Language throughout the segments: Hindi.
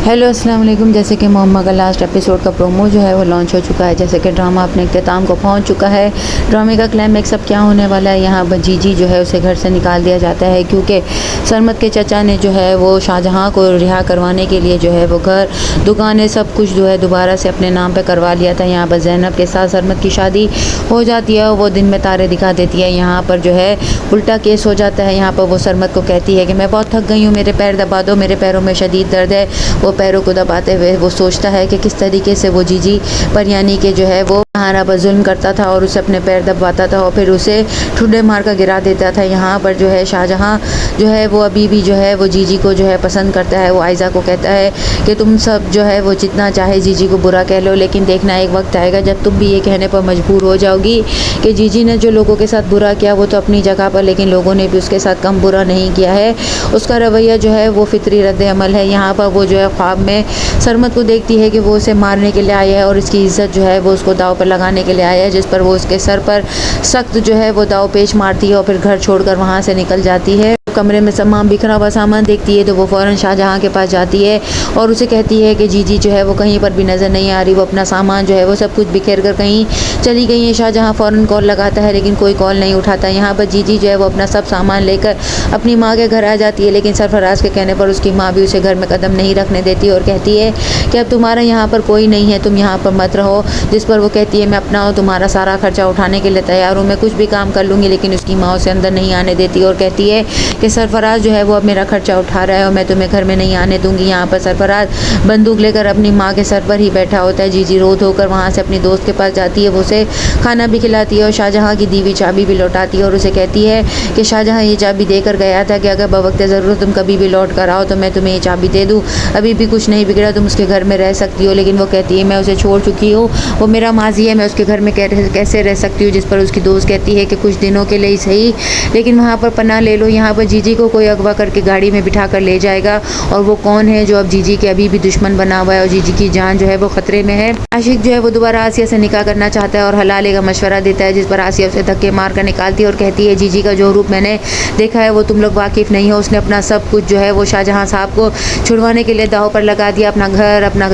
हेलो अस्सलाम वालेकुम। जैसे कि मोहम्मद का लास्ट एपिसोड का प्रोमो जो है वो लॉन्च हो चुका है। जैसे कि ड्रामा अपने इख्तिताम को पहुंच चुका है। ड्रामे का क्लाइमेक्स अब क्या होने वाला है, यहाँ पर जीजी जो है उसे घर से निकाल दिया जाता है क्योंकि सरमत के चचा ने जो है वो शाहजहां को रिहा करवाने के लिए जो है वो घर दुकानें सब कुछ जो है दोबारा से अपने नाम पर करवा लिया था। यहाँ पर ज़ैनब के साथ सरमत की शादी हो जाती है और वो दिन में तारे दिखा देती है। यहाँ पर जो है उल्टा केस हो जाता है। यहाँ पर वो सरमत को कहती है कि मैं बहुत थक गई हूँ, मेरे पैर दबा दो, मेरे पैरों में शदीद दर्द है। वो पैरों को दबाते हुए वो सोचता है कि किस तरीके से वो जीजी पर यानी कि जो है वो सहारा पर जुल्म करता था और उसे अपने पैर दबाता था और फिर उसे ठुड्डे मार कर गिरा देता था। यहाँ पर जो है शाहजहां जो है वो अभी भी जो है वो जीजी को जो है पसंद करता है। वो आयज़ा को कहता है कि तुम सब जो है वो जितना चाहे जीजी को बुरा कह लो, लेकिन देखना एक वक्त आएगा जब तुम भी ये कहने पर मजबूर हो जाओगी कि जीजी ने जो लोगों के साथ बुरा किया वो तो अपनी जगह पर, लेकिन लोगों ने भी उसके साथ कम बुरा नहीं किया है। उसका रवैया जो है वो फितरी रद्द अमल है। यहाँ पर वो जो है ख्वाब में सरमत को देखती है कि वो उसे मारने के लिए आया है और इसकी इज़्ज़त जो है वो उसको दाव पर लगाने के लिए आया है, जिस पर वो उसके सर पर सख्त जो है वो दाव पेश मारती है और फिर घर छोड़कर वहाँ से निकल जाती है। कमरे में सामान बिखरा हुआ सामान देखती है तो वो फ़ौरन शाहजहां के पास जाती है और उसे कहती है कि जीजी जो है वो कहीं पर भी नज़र नहीं आ रही, वो अपना सामान जो है वो सब कुछ बिखेर कर कहीं चली गई है। शाहजहां फ़ौरन कॉल लगाता है लेकिन कोई कॉल नहीं उठाता। यहाँ पर जीजी जो है वो अपना सब सामान लेकर अपनी माँ के घर आ जाती है, लेकिन सरफराज के कहने पर उसकी माँ भी उसे घर में कदम नहीं रखने देती और कहती है कि अब तुम्हारा यहाँ पर कोई नहीं है, तुम यहाँ पर मत रहो। जिस पर वो कहती है मैं अपना तुम्हारा सारा खर्चा उठाने के लिए तैयार हूँ, मैं कुछ भी काम कर लूँगी, लेकिन उसकी माँ उसे अंदर नहीं आने देती और कहती है कि सरफराज जो है वो अब मेरा खर्चा उठा रहा है और मैं तुम्हें घर में नहीं आने दूंगी। यहाँ पर सरफराज बंदूक लेकर अपनी माँ के सर पर ही बैठा होता है। जीजी रो धोकर वहाँ से अपनी दोस्त के पास जाती है, वो उसे खाना भी खिलाती है और शाहजहां की दी हुई चाबी भी लौटाती है और उसे कहती है कि शाहजहां ये चाबी देकर गया था कि अगर बवक्त ज़रूरत तुम कभी भी लौट कर आओ तो मैं तुम्हें ये चाबी दे दूँ, अभी भी कुछ नहीं बिगड़ा, तुम उसके घर में रह सकती हो। लेकिन वो कहती है मैं उसे छोड़ चुकी हूँ, वो मेरा माजी है, मैं उसके घर में कैसे रह सकती हूँ। जिस पर उसकी दोस्त कहती है कि कुछ दिनों के लिए ही सही, लेकिन वहाँ पर पनाह ले लो। यहाँ पर जीजी को कोई अगवा करके गाड़ी में बिठा कर ले जाएगा और वो कौन है जो अब जीजी के अभी भी दुश्मन बना हुआ है और जीजी की जान जो है वो खतरे में है। आशिक जो है वो दोबारा आसिया से निकाह करना चाहता है और हलाले का मशवरा देता है, जिस पर आसिया उसे धक्के मार कर निकालती है और कहती है जीजी का जो रूप मैंने देखा है वो तुम लोग वाकिफ़ नहीं हो। उसने अपना सब कुछ जो है वो शाहजहां साहब को छुड़वाने के लिए दाव पर लगा दिया, अपना घर, अपना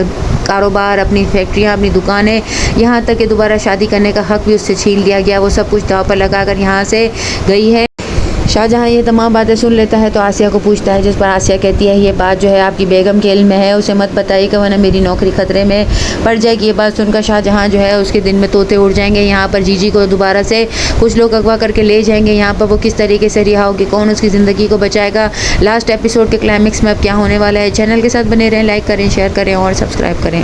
कारोबार, अपनी फैक्ट्रियाँ, अपनी दुकानें, यहाँ तक कि दोबारा शादी करने का हक भी उससे छीन लिया गया। वो सब कुछ दाव पर लगाकर यहाँ से गई है। शाहजहां ये तमाम बातें सुन लेता है तो आसिया को पूछता है, जिस पर आसिया कहती है ये बात जो है आपकी बेगम के इल्म में है, उसे मत बताइएगा वरना मेरी नौकरी खतरे में पड़ जाएगी। ये बात सुनकर शाहजहां जो है उसके दिन में तोते उड़ जाएंगे। यहाँ पर जीजी को दोबारा से कुछ लोग अगवा करके ले जाएंगे। यहाँ पर वो किस तरीके से रिहा होगी, कौन उसकी ज़िंदगी को बचाएगा, लास्ट एपिसोड के क्लाइमेक्स में अब क्या होने वाला है। चैनल के साथ बने रहें, लाइक करें, शेयर करें और सब्सक्राइब करें।